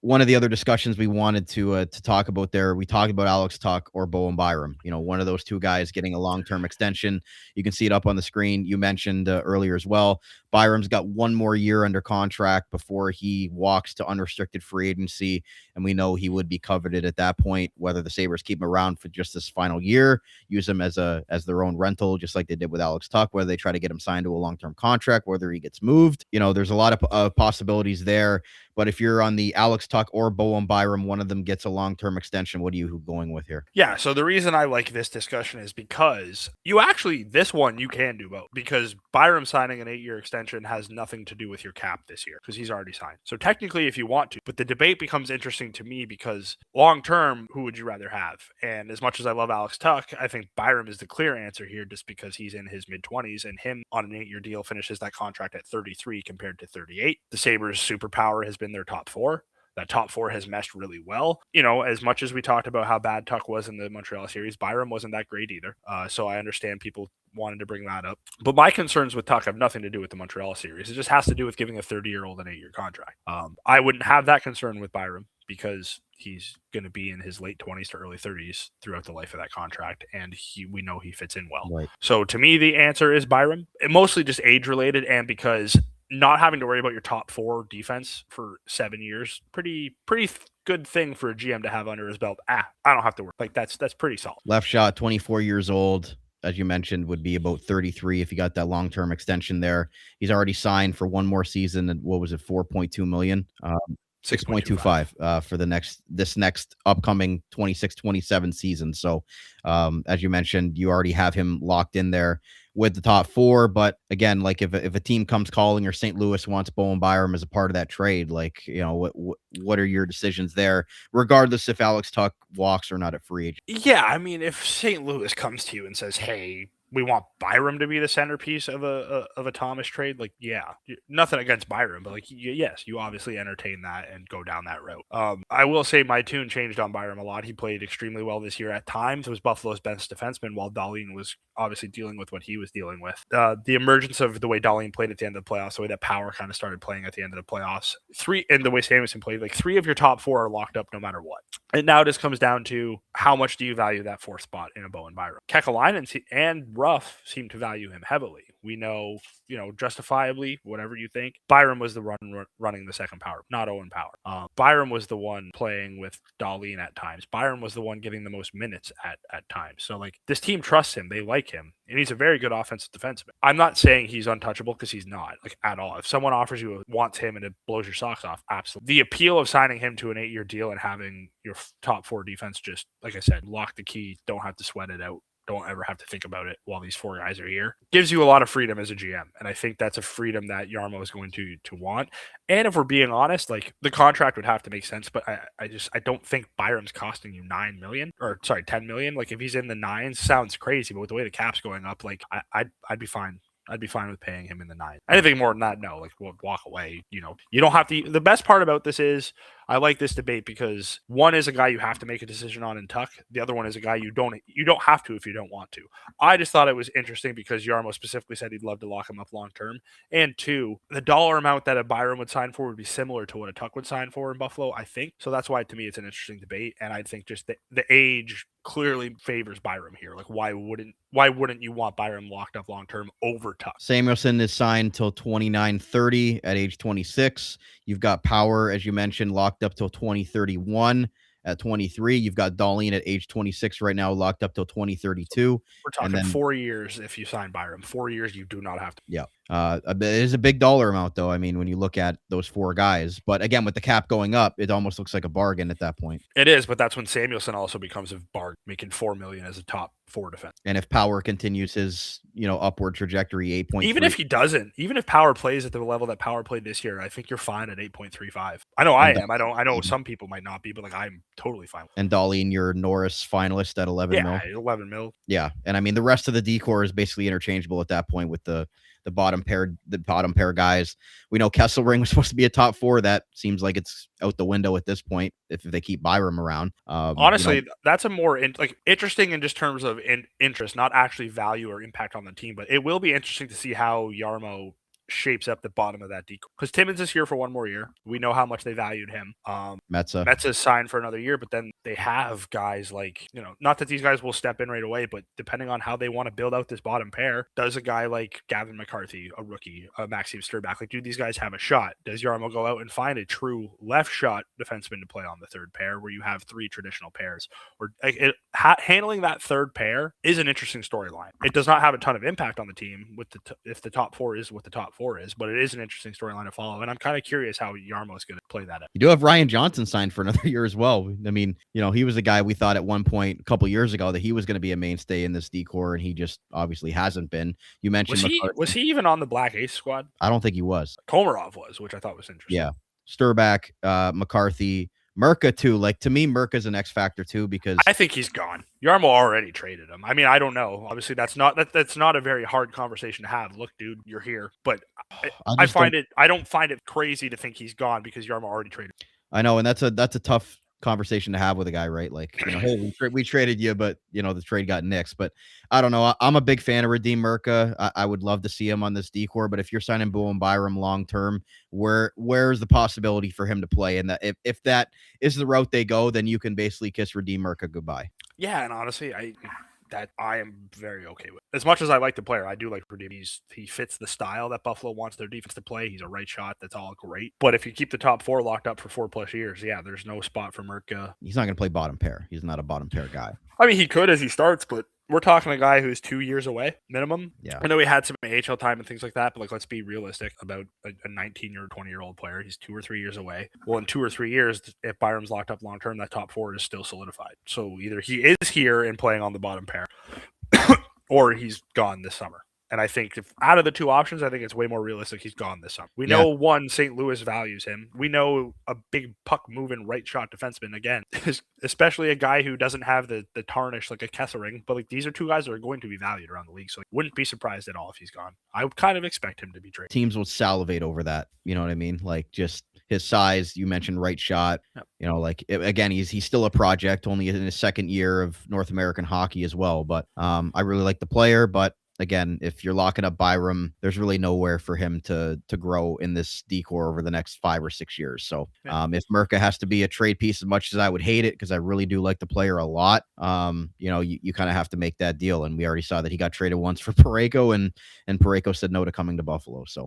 one of the other discussions we wanted to talk about there, we talked about Alex Tuch or Bowen Byram. One of those two guys getting a long-term extension. You can see it up on the screen. You mentioned earlier as well. Byram's got one more year under contract before he walks to unrestricted free agency, and we know he would be coveted at that point. Whether the Sabres keep him around for just this final year, use him as their own rental, just like they did with Alex Tuch, whether they try to get him signed to a long-term contract, whether he gets moved. There's a lot of possibilities there. But if you're on the Alex Tuch or Bowen Byram, one of them gets a long-term extension. What are you going with here? Yeah, so the reason I like this discussion is because this one you can do both, because Byram signing an 8-year extension has nothing to do with your cap this year because he's already signed. So technically, if you want to, but the debate becomes interesting to me because long-term, who would you rather have? And as much as I love Alex Tuch, I think Byram is the clear answer here just because he's in his mid-20s and him on an 8-year deal finishes that contract at 33 compared to 38. The Sabres' superpower has been their top four. That top four has meshed really well. As much as we talked about how bad Tuch was in the Montreal series, Byram wasn't that great either. So I understand people wanted to bring that up. But my concerns with Tuch have nothing to do with the Montreal series. It just has to do with giving a 30-year-old an 8-year contract. I wouldn't have that concern with Byram because he's going to be in his late 20s to early 30s throughout the life of that contract, and we know he fits in well. Right. So to me, the answer is Byram. Mostly just age-related and because not having to worry about your top four defense for 7 years, pretty good thing for a GM to have under his belt. I don't have to worry. Like that's pretty solid. Left shot, 24 years old, as you mentioned, would be about 33 if you got that long-term extension there. He's already signed for one more season at, what was it, $4.2 million? 6.25 for this next upcoming 26-27 season. So as you mentioned, you already have him locked in there with the top four. But again, like if a team comes calling or St. Louis wants Bowen Byram as a part of that trade, like, what are your decisions there, regardless if Alex Tuch walks or not at free agent? Yeah, I mean, if St. Louis comes to you and says, hey, we want Byram to be the centerpiece of a Thomas trade, like, yeah, nothing against Byram, but like, yes, you obviously entertain that and go down that route. I will say my tune changed on Byram a lot. He played extremely well this year at times. It was Buffalo's best defenseman while Dahlin was obviously dealing with what he was dealing with. The emergence of the way Dahlin played at the end of the playoffs, the way that Power kind of started playing at the end of the playoffs, and the way Samuelson played, like 3 of your top 4 are locked up no matter what. And now it just comes down to how much do you value that 4th spot in a Bowen Byram. Kekalainen and Ruff seem to value him heavily. We know, justifiably, whatever you think, Byram was the running the second power, not Owen Power. Byram was the one playing with Dahlin at times. Byram was the one getting the most minutes at times. So, like, this team trusts him. They like him. And he's a very good offensive defenseman. I'm not saying he's untouchable because he's not, like, at all. If someone offers you, wants him and it blows your socks off, absolutely. The appeal of signing him to an 8-year deal and having your top 4 defense just, like I said, lock the key, don't have to sweat it out, don't ever have to think about it while these 4 guys are here, gives you a lot of freedom as a GM. And I think that's a freedom that Jarmo is going to want. And if we're being honest, like, the contract would have to make sense, but I don't think Byram's costing you $10 million. Like, if he's in the 9s, sounds crazy, but with the way the cap's going up, like, I'd be fine. I'd be fine with paying him in the 9. Anything more than that, no. Like, we'll walk away. You don't have to. The best part about this is I like this debate because one is a guy you have to make a decision on in Tuch. The other one is a guy you don't have to if you don't want to. I just thought it was interesting because Jarmo specifically said he'd love to lock him up long term. And 2, the dollar amount that a Byram would sign for would be similar to what a Tuch would sign for in Buffalo, I think. So that's why, to me, it's an interesting debate. And I think just the age clearly favors Byram here. Like, why wouldn't you want Byram locked up long term over Tuch? Samuelson is signed till 29-30 at age 26. You've got Power, as you mentioned, locked up till 2031 at 23. You've got Dahlin at age 26 right now, locked up till 2032. We're talking 4 years if you sign Byram. 4 years you do not have to. Yeah. It is a big dollar amount, though. I mean, when you look at those 4 guys, but again, with the cap going up, it almost looks like a bargain at that point. It is, but that's when Samuelson also becomes a bargain, making $4 million as a top 4 defense. And if Power continues his, upward trajectory, 8.3. Even if he doesn't, even if Power plays at the level that Power played this year, I think you're fine at 8.35. I know I am. I know some people might not be, but like, I'm totally fine. And Dahlin, your Norris finalist at 11 mil. Yeah, 11 mil. Yeah, and I mean the rest of the decor is basically interchangeable at that point with the bottom pair guys. We know Kesselring was supposed to be a top 4. That seems like it's out the window at this point if they keep Byram around. Honestly, that's a more interesting in just terms of interest, not actually value or impact on the team. But it will be interesting to see how Jarmo shapes up the bottom of that decor. Because Timmins is here for one more year. We know how much they valued him. Metsa's signed for another year, but then they have guys like, not that these guys will step in right away, but depending on how they want to build out this bottom pair, does a guy like Gavin McCarthy, a rookie, a Maxime Sturback, do these guys have a shot? Does Jarmo go out and find a true left shot defenseman to play on the third pair where you have three traditional pairs? Or handling that third pair is an interesting storyline. It does not have a ton of impact on the team if the top four is what the top four is, but it is an interesting storyline to follow. And I'm kind of curious how Jarmo is going to play that out. You do have Ryan Johnson signed for another year as well. I mean, he was a guy we thought at one point a couple years ago that he was going to be a mainstay in this decor, and he just obviously hasn't been. You mentioned was he even on the Black Ace squad? I don't think he was. Komarov was, which I thought was interesting. Yeah, Sturback, McCarthy, Merca too. Like, to me, Merca's an X factor too, because I think he's gone. Jarmo already traded him. I mean, I don't know. Obviously, that's not a very hard conversation to have. Look, dude, you're here. But I don't find it crazy to think he's gone because Jarmo already traded him. I know, and that's a tough conversation to have with a guy, right? Like, hey, we traded you, but the trade got nixed. But I don't know. I'm a big fan of Radim Merca. I would love to see him on this decor, but if you're signing Bowen Byram long term, where's the possibility for him to play? And that if that is the route they go, then you can basically kiss Radim Merca goodbye. Yeah, and honestly, I am very okay with. As much as I like the player, I do like Radim. He fits the style that Buffalo wants their defense to play. He's a right shot. That's all great. But if you keep the top four locked up for 4+ years, yeah, there's no spot for Merca. He's not going to play bottom pair. He's not a bottom pair guy. I mean, he could as he starts, but we're talking a guy who's 2 years away minimum. Yeah. I know he had some AHL time and things like that, but let's be realistic about a 19 or 20-year-old player. He's 2 or 3 years away. Well, in 2 or 3 years, if Byram's locked up long term, that top four is still solidified. So either he is here and playing on the bottom pair, or he's gone this summer. And I think if out of the two options, I think it's way more realistic he's gone this summer. We know St. Louis values him. We know a big puck moving right shot defenseman, again, especially a guy who doesn't have the tarnish like a Kessering. But these are two guys that are going to be valued around the league. So I wouldn't be surprised at all if he's gone. I would kind of expect him to be traded. Teams will salivate over that. You know what I mean? Like, just his size. You mentioned right shot. Yep. Again, he's still a project, only in his second year of North American hockey as well. But I really like the player, but again, if you're locking up Byram, there's really nowhere for him to grow in this decor over the next 5 or 6 years. So if Merca has to be a trade piece, as much as I would hate it, because I really do like the player a lot, you kind of have to make that deal. And we already saw that he got traded once for Parayko, and Parayko said no to coming to Buffalo. So